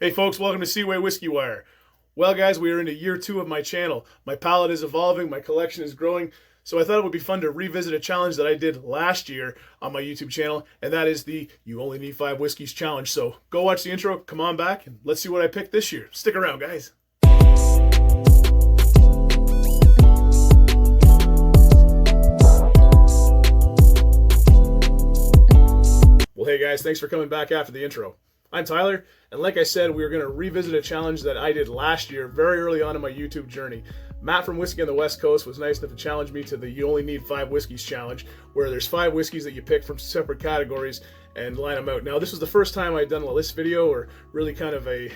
Hey folks, welcome to Whiskey-Wire. Well guys, we are into year 2 of my channel. My palate is evolving, my collection is growing, so I thought it would be fun to revisit a challenge that I did last year on my YouTube channel, and that is the You Only Need 5 Whiskeys challenge. So go watch the intro, come on back, and let's see what I picked this year. Stick around, guys. Well, hey guys, thanks for coming back after the intro. I'm Tyler, and like I said, we are going to revisit a challenge that I did last year, very early on in my YouTube journey. Matt from Whiskey on the West Coast was nice enough to challenge me to the You Only Need 5 Whiskeys challenge, where there's 5 whiskeys that you pick from separate categories and line them out. Now, this was the first time I'd done a list video, or really kind of a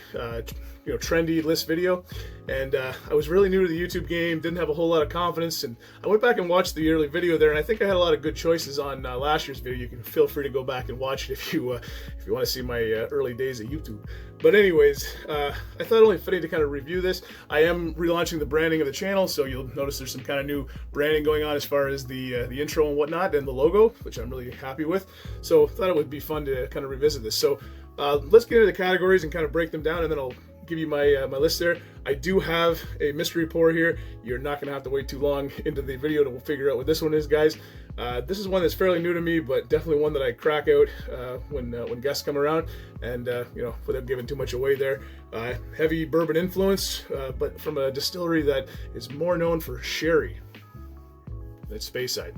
trendy list video, and I was really new to the YouTube game, didn't have a whole lot of confidence, and I went back and watched the early video there, and I think I had a lot of good choices on last year's video. You can feel free to go back and watch it if you want to see my early days at YouTube. But anyways, I thought it only fitting to kind of review this. I am relaunching the branding of the channel, so you'll notice there's some kind of new branding going on as far as the intro and whatnot, and the logo, which I'm really happy with. So I thought it would be fun to kind of revisit this. So let's get into the categories and kind of break them down, and then I'll give you my my list there. I do have a mystery pour here. You're not going to have to wait too long into the video to figure out what this one is, guys. This is one that's fairly new to me, but definitely one that I crack out when guests come around, and without giving too much away there. Heavy bourbon influence, but from a distillery that is more known for sherry. That's Speyside.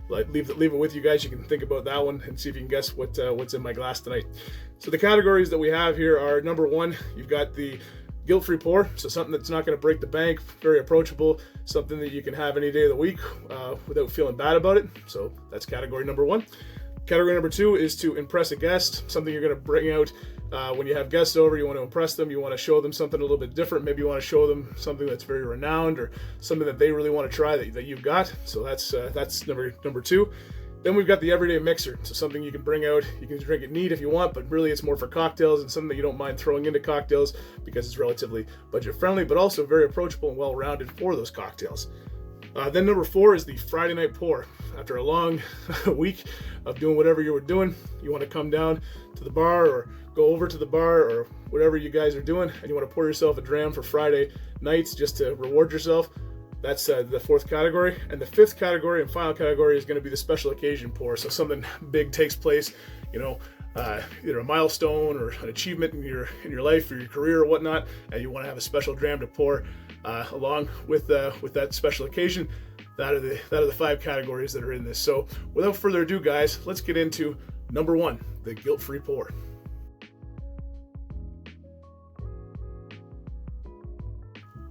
Leave it with you guys. You can think about that one and see if you can guess what's in my glass tonight. So the categories that we have here are, number 1, you've got the guilt-free pour, so something that's not going to break the bank, very approachable, something that you can have any day of the week without feeling bad about it. So that's category number 1. Category number 2 is to impress a guest, something you're going to bring out when you have guests over. You want to impress them, you want to show them something a little bit different. Maybe you want to show them something that's very renowned, or something that they really want to try that you've got. So that's number 2. Then we've got the everyday mixer, so something you can bring out. You can drink it neat if you want, but really it's more for cocktails, and something that you don't mind throwing into cocktails because it's relatively budget friendly, but also very approachable and well-rounded for those cocktails. Then number 4 is the Friday night pour. After a long week of doing whatever you were doing, you want to come down to the bar or go over to the bar or whatever you guys are doing, and you want to pour yourself a dram for Friday nights just to reward yourself. That's the 4th category. And the 5th category and final category is going to be the special occasion pour. So something big takes place, either a milestone or an achievement in your life or your career or whatnot, and you want to have a special dram to pour along with that special occasion. That are the 5 categories that are in this. So without further ado, guys, let's get into number 1, the guilt-free pour.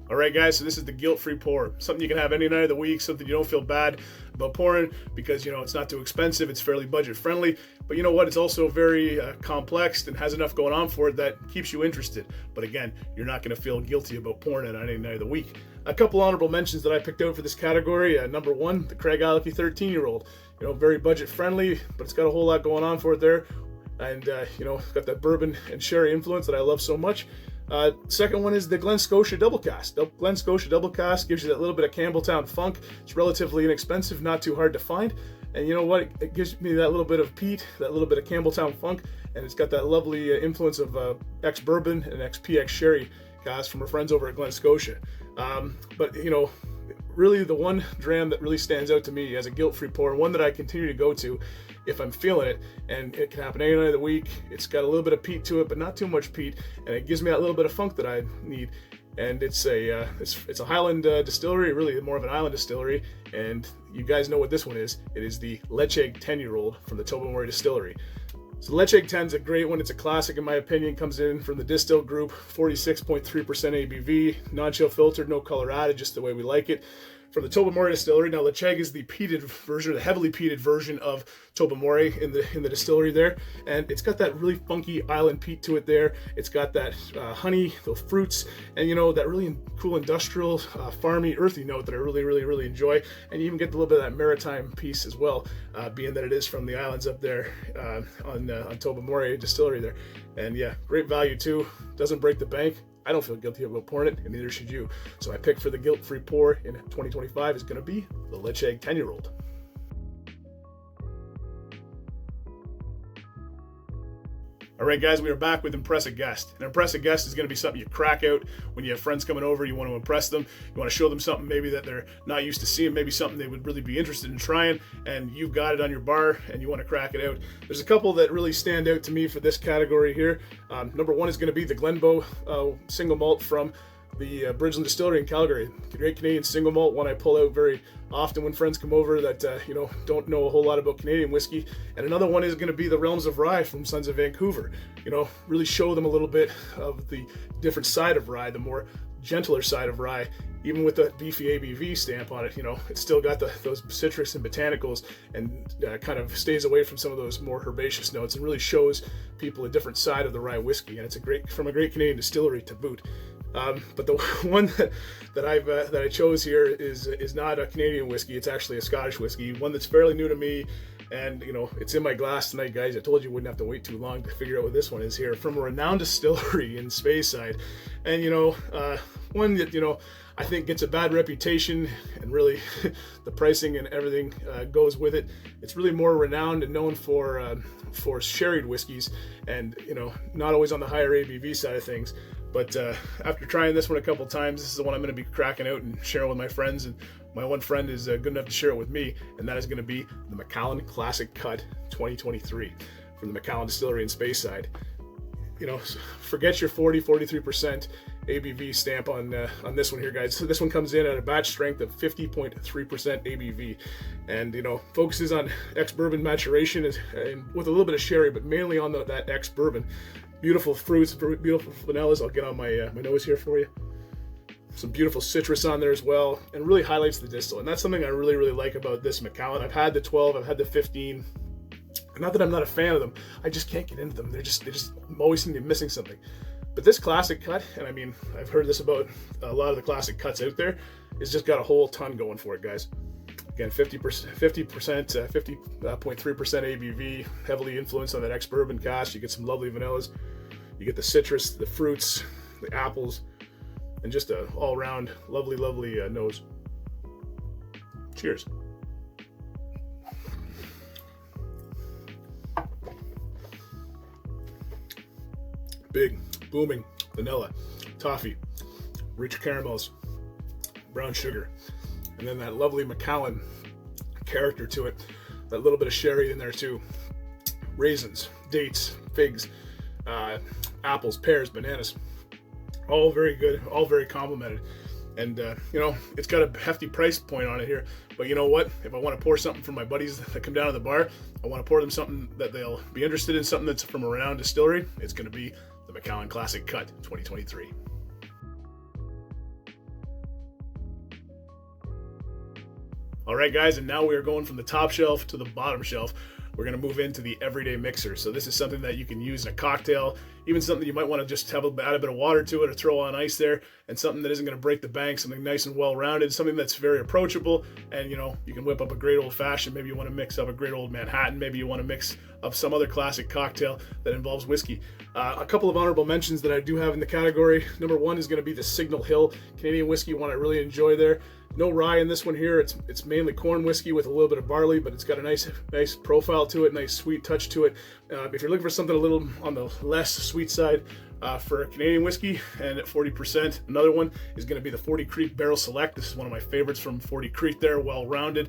All right, guys, so this is the guilt-free pour. Something you can have any night of the week, something you don't feel bad about pouring because, it's not too expensive, it's fairly budget-friendly, but you know what? It's also very complex and has enough going on for it that keeps you interested. But again, you're not going to feel guilty about pouring it on any night of the week. A couple honorable mentions that I picked out for this category. Number 1, the Craig Alecky 13-year-old. Very budget-friendly, but it's got a whole lot going on for it there. And, it's got that bourbon and sherry influence that I love so much. Second one is the Glen Scotia Double Cask. The Glen Scotia Double Cask gives you that little bit of Campbelltown funk. It's relatively inexpensive, not too hard to find. And you know what? It gives me that little bit of peat, that little bit of Campbelltown funk, and it's got that lovely influence of ex-bourbon and ex-PX sherry cask from our friends over at Glen Scotia. But really the one dram that really stands out to me as a guilt-free pour, and one that I continue to go to if I'm feeling it, and it can happen any night of the week. It's got a little bit of peat to it, but not too much peat, and it gives me that little bit of funk that I need. And it's a Highland distillery, really more of an island distillery, and you guys know what this one is. It is the Ledaig 10-year-old from the Tobermory Distillery. So Ledaig 10 is a great one. It's a classic in my opinion. Comes in from the Distill Group, 46.3% ABV, non-chill filtered, no color added, just the way we like it. From the Tobermory Distillery. Now Ledaig is the peated version, the heavily peated version of Tobermory in the distillery there, and it's got that really funky island peat to it there. It's got that honey, those fruits, and that really cool industrial, farmy, earthy note that I really enjoy. And you even get a little bit of that maritime piece as well, being that it is from the islands up there on Tobermory Distillery there. And yeah, great value too. Doesn't break the bank. I don't feel guilty about pouring it, and neither should you. So my pick for the guilt-free pour in 2025 is going to be the Ledaig 10-year-old. All right, guys, we are back with Impress a Guest. An Impress a Guest is going to be something you crack out when you have friends coming over, you want to impress them, you want to show them something maybe that they're not used to seeing, maybe something they would really be interested in trying, and you've got it on your bar and you want to crack it out. There's a couple that really stand out to me for this category here. Number one is going to be the Glenbow single malt from the Bridgeland Distillery in Calgary. Great Canadian single malt, one I pull out very often when friends come over that don't know a whole lot about Canadian whiskey. And another one is going to be the Realms of Rye from Sons of Vancouver. Really show them a little bit of the different side of rye, the more gentler side of rye. Even with the beefy ABV stamp on it, it's still got those citrus and botanicals, and kind of stays away from some of those more herbaceous notes, and really shows people a different side of the rye whiskey. And it's from a great Canadian distillery to boot. But the one that I chose here is not a Canadian whiskey. It's actually a Scottish whiskey, one that's fairly new to me, and it's in my glass tonight, guys. I told you wouldn't have to wait too long to figure out what this one is here, from a renowned distillery in Speyside. And one that I think gets a bad reputation, and really the pricing and everything goes with it. It's really more renowned and known for sherried whiskeys, and not always on the higher ABV side of things. But after trying this one a couple times, this is the one I'm going to be cracking out and sharing with my friends. And my one friend is good enough to share it with me, and that is going to be the Macallan Classic Cut 2023 from the Macallan Distillery in Speyside. Forget your 43% ABV stamp on this one here, guys. So this one comes in at a batch strength of 50.3% ABV, and focuses on ex-bourbon maturation and with a little bit of sherry, but mainly on that ex-bourbon. Beautiful fruits, beautiful vanillas. I'll get on my nose here for you. Some beautiful citrus on there as well, and really highlights the distillate. And that's something I really, really like about this Macallan. I've had the 12, I've had the 15. Not that I'm not a fan of them, I just can't get into them. They just always seem to be missing something. But this classic cut, and I mean, I've heard this about a lot of the classic cuts out there, it's just got a whole ton going for it, guys. Again, 50.3% ABV, heavily influenced on that ex-bourbon cask. You get some lovely vanillas. You get the citrus, the fruits, the apples, and just a all-around lovely, lovely nose. Cheers. Big, booming vanilla, toffee, rich caramels, brown sugar, and then that lovely Macallan character to it. That little bit of sherry in there too. Raisins, dates, figs, apples, pears, bananas. All very good, all very complimented. And it's got a hefty price point on it here. But you know what? If I want to pour something for my buddies that come down to the bar, I want to pour them something that they'll be interested in, something that's from a renowned distillery. It's going to be the Macallan Classic Cut 2023. All right, guys, and now we are going from the top shelf to the bottom shelf. We're going to move into the everyday mixer. So this is something that you can use in a cocktail, even something you might want to just add a bit of water to it or throw on ice there, and something that isn't going to break the bank, something nice and well-rounded, something that's very approachable. And you can whip up a great old fashioned. Maybe you want to mix up a great old Manhattan. Maybe you want to mix up some other classic cocktail that involves whiskey. A couple of honorable mentions that I do have in the category. Number one is going to be the Signal Hill Canadian whiskey, one I really enjoy there. No rye in this one here. It's mainly corn whiskey with a little bit of barley, but it's got a nice profile to it, nice sweet touch to it. If you're looking for something a little on the less sweet side for Canadian whiskey, and at 40%, another one is going to be the 40 Creek Barrel Select. This is one of my favorites from 40 Creek there, well-rounded.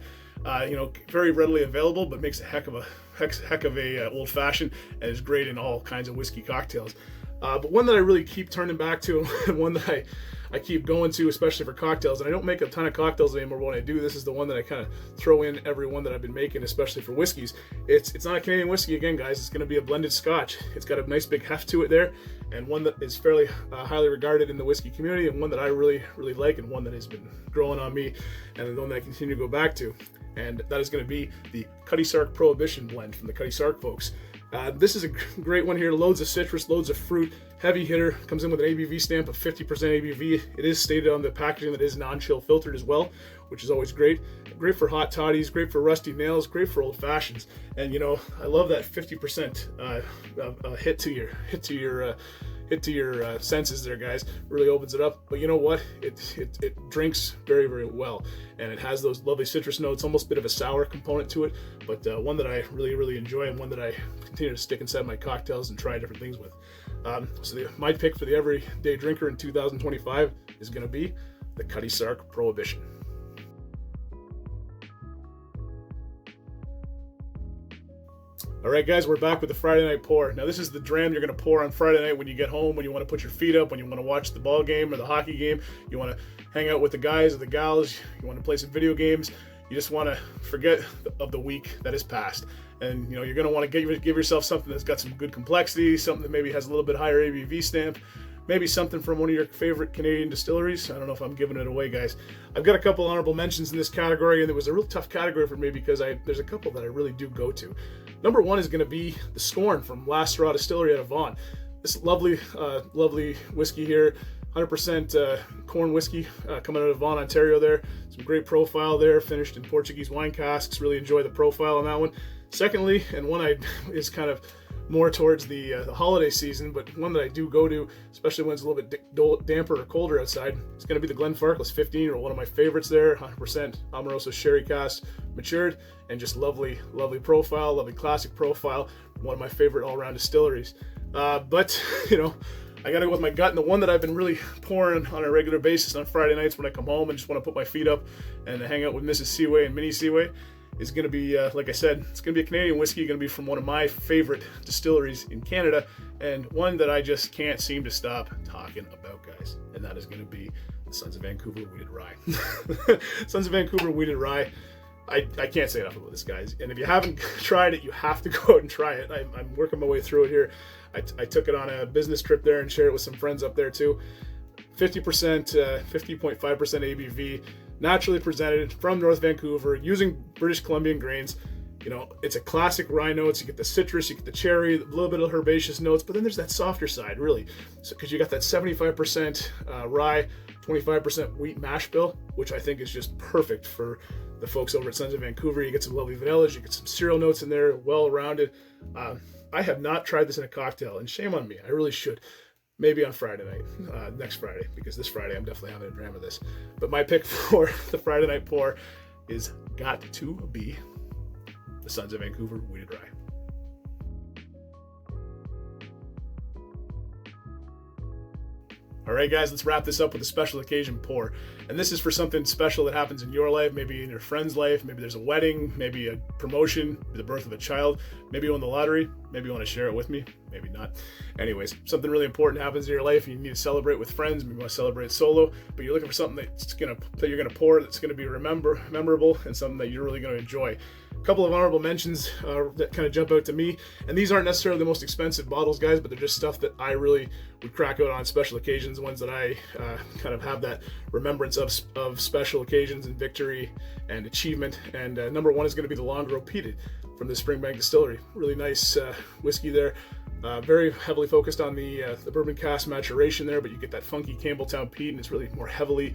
Very readily available, but makes a heck of a old fashioned, and is great in all kinds of whiskey cocktails. But one that I really keep turning back to, and one that I keep going to, especially for cocktails, and I don't make a ton of cocktails anymore, but when I do, this is the one that I kind of throw in every one that I've been making, especially for whiskeys. It's not a Canadian whiskey again, guys. It's going to be a blended Scotch. It's got a nice big heft to it there, and one that is fairly highly regarded in the whiskey community, and one that I really, really like, and one that has been growing on me, and the one that I continue to go back to. And that is going to be the Cutty Sark Prohibition blend from the Cutty Sark folks. This is a great one here. Loads of citrus, loads of fruit, heavy hitter. Comes in with an ABV stamp of 50% ABV. It is stated on the packaging that it is non-chill filtered as well, which is always great. Great for hot toddies, great for rusty nails, great for old fashions. And I love that 50% hit to your hit to your senses there, guys. Really opens it up. But you know what? It drinks very, very well, and it has those lovely citrus notes, almost a bit of a sour component to it, but one that I really, really enjoy, and one that I continue to stick inside my cocktails and try different things with. My pick for the everyday drinker in 2025 is going to be the Cutty Sark Prohibition. All right, guys, we're back with the Friday night pour. Now, this is the dram you're going to pour on Friday night when you get home, when you want to put your feet up, when you want to watch the ball game or the hockey game, you want to hang out with the guys or the gals, you want to play some video games, you just want to forget of the week that has passed. And, you know, you're going to want to give yourself something that's got some good complexity, something that maybe has a little bit higher ABV stamp, maybe something from one of your favorite Canadian distilleries. I don't know if I'm giving it away, guys. I've got a couple honorable mentions in this category, and it was a real tough category for me because there's a couple that I really do go to. Number one is going to be the Scorn from Last Straw Distillery out of Vaughan. This lovely whiskey here, 100% corn whiskey coming out of Vaughan, Ontario there. Some great profile there, finished in Portuguese wine casks. Really enjoy the profile on that one. Secondly, and one is kind of more towards the holiday season, but one that I do go to, especially when it's a little bit damper or colder outside, it's going to be the Glenfarclas 15, or one of my favorites there, 100% Amoroso sherry cask, matured, and just lovely, lovely profile, lovely classic profile, one of my favorite all-around distilleries. But, you know, I got to go with my gut, and the one that I've been really pouring on a regular basis on Friday nights when I come home and just want to put my feet up and hang out with Mrs. Seaway and Mini Seaway, is going to be, like I said, it's going to be a Canadian whiskey, going to be from one of my favorite distilleries in Canada, and one that I just can't seem to stop talking about, guys, and that is going to be the Sons of Vancouver Wheated Rye. Sons of Vancouver Wheated Rye. I can't say enough about this, guys, and if you haven't tried it, you have to go out and try it. I'm working my way through it here. I took it on a business trip there and shared it with some friends up there too. 50%, 50.5% ABV, naturally presented from North Vancouver using British Columbian grains. You know, it's a classic rye notes. You get the citrus, you get the cherry, a little bit of herbaceous notes, but then there's that softer side, really. So, because you got that 75% rye, 25% wheat mash bill, which I think is just perfect for the folks over at Sons of Vancouver. You get some lovely vanillas, you get some cereal notes in there, well-rounded. I have not tried this in a cocktail, and shame on me. I really should. Maybe on Friday night, next Friday, because this Friday I'm definitely having a dram of this. But my pick for the Friday night pour is got to be the Sons of Vancouver Wheated Rye. All right, guys, let's wrap this up with a special occasion pour. And this is for something special that happens in your life, maybe in your friend's life, maybe there's a wedding, maybe a promotion, maybe the birth of a child, maybe you won the lottery, maybe you want to share it with me, maybe not. Anyways, something really important happens in your life and you need to celebrate with friends, maybe you want to celebrate solo, but you're looking for something that you're gonna pour that's gonna be memorable and something that you're really gonna enjoy. A couple of honorable mentions that kind of jump out to me, and these aren't necessarily the most expensive bottles, guys, but they're just stuff that I really would crack out on special occasions, ones that I kind of have that remembrance of special occasions and victory and achievement. And number one is going to be the Long Grove Peated from the Springbank Distillery. Really nice whiskey there. Very heavily focused on the bourbon cask maturation there, but you get that funky Campbelltown peat, and it's really more heavily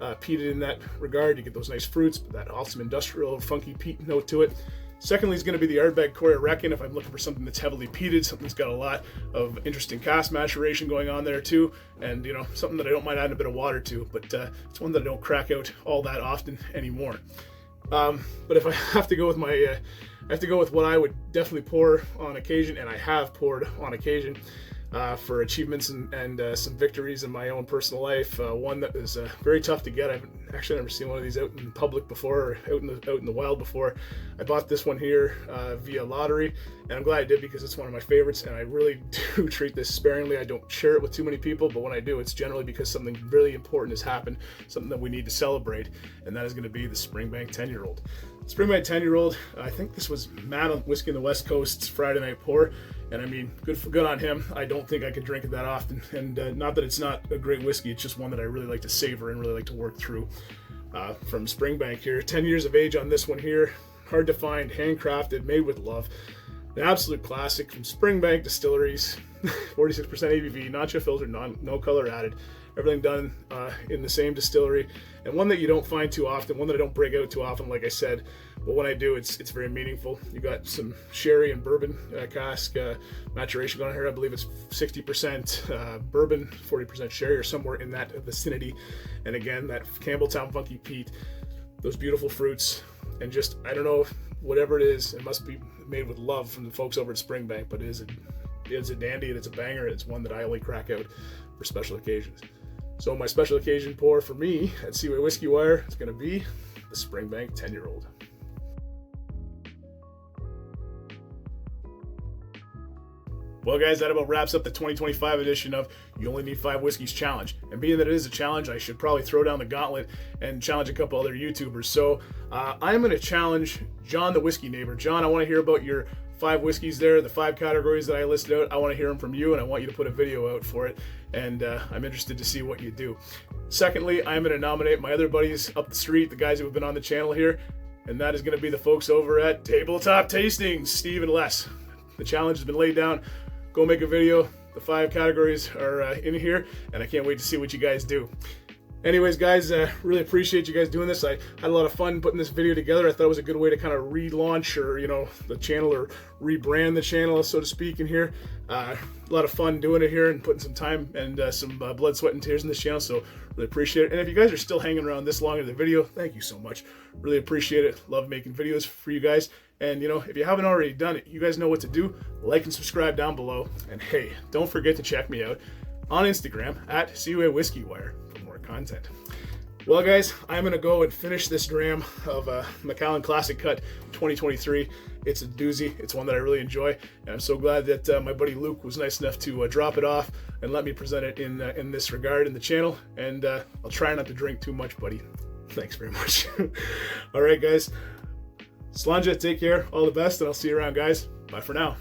peated in that regard. You get those nice fruits, but that awesome industrial funky peat note to it. Secondly is going to be the Ardbeg Cory Reckon if I'm looking for something that's heavily peated, something that's got a lot of interesting cask maturation going on there too, and you know, something that I don't mind adding a bit of water to, but it's one that I don't crack out all that often anymore. But if I have to go with I have to go with what I would definitely pour on occasion, and I have poured on occasion for achievements and some victories in my own personal life. One that is very tough to get. I've actually never seen one of these out in public before, or out in the wild before. I bought this one here via lottery, and I'm glad I did because it's one of my favorites, and I really do treat this sparingly. I don't share it with too many people, but when I do, it's generally because something really important has happened, something that we need to celebrate, and that is going to be the Springbank 10-year-old. Springbank 10-year-old, I think this was Matt on Whiskey on the West Coast's Friday night pour, and I mean, good on him. I don't think I could drink it that often, and not that it's not a great whiskey, it's just one that I really like to savor and really like to work through. From Springbank here, 10 years of age on this one here, hard to find, handcrafted, made with love. An absolute classic from Springbank Distilleries, 46% ABV, not chill filtered, no color added. Everything done in the same distillery, and one that you don't find too often, one that I don't break out too often, like I said. But when I do, it's very meaningful. You got some sherry and bourbon cask maturation going on here. I believe it's 60% bourbon, 40% sherry, or somewhere in that vicinity. And again, that Campbelltown Funky Peat, those beautiful fruits, and just, I don't know, whatever it is, it must be made with love from the folks over at Springbank, but it is a dandy, and it's a banger. It's one that I only crack out for special occasions. So my special occasion pour for me at Seaway Whiskey Wire is going to be the Springbank 10-year-old. Well guys, that about wraps up the 2025 edition of You Only Need 5 Whiskeys Challenge. And being that it is a challenge, I should probably throw down the gauntlet and challenge a couple other YouTubers. So I'm going to challenge John the Whiskey Neighbor. John, I want to hear about your 5 whiskeys there, the 5 categories that I listed out. I want to hear them from you, and I want you to put a video out for it. And I'm interested to see what you do. Secondly, I'm going to nominate my other buddies up the street, the guys who have been on the channel here, and that is going to be the folks over at Tabletop Tastings, Steve and Les. The challenge has been laid down. Go make a video. The 5 categories are in here, and I can't wait to see what you guys do. Anyways, guys, really appreciate you guys doing this. I had a lot of fun putting this video together. I thought it was a good way to kind of relaunch, or the channel, or rebrand the channel, so to speak, in here. A lot of fun doing it here and putting some time and some blood, sweat, and tears in this channel, so really appreciate it. And if you guys are still hanging around this long in the video, thank you so much. Really appreciate it. Love making videos for you guys. And if you haven't already done it, you guys know what to do. Like and subscribe down below. And hey, don't forget to check me out on Instagram at seawaywhiskywire for more content. Well guys, I'm gonna go and finish this dram of Macallan Classic Cut 2023. It's a doozy. It's one that I really enjoy, and I'm so glad that my buddy Luke was nice enough to drop it off and let me present it in this regard in the channel. And I'll try not to drink too much, buddy. Thanks very much. All right, guys. Slanja, take care. All the best, and I'll see you around, guys. Bye for now.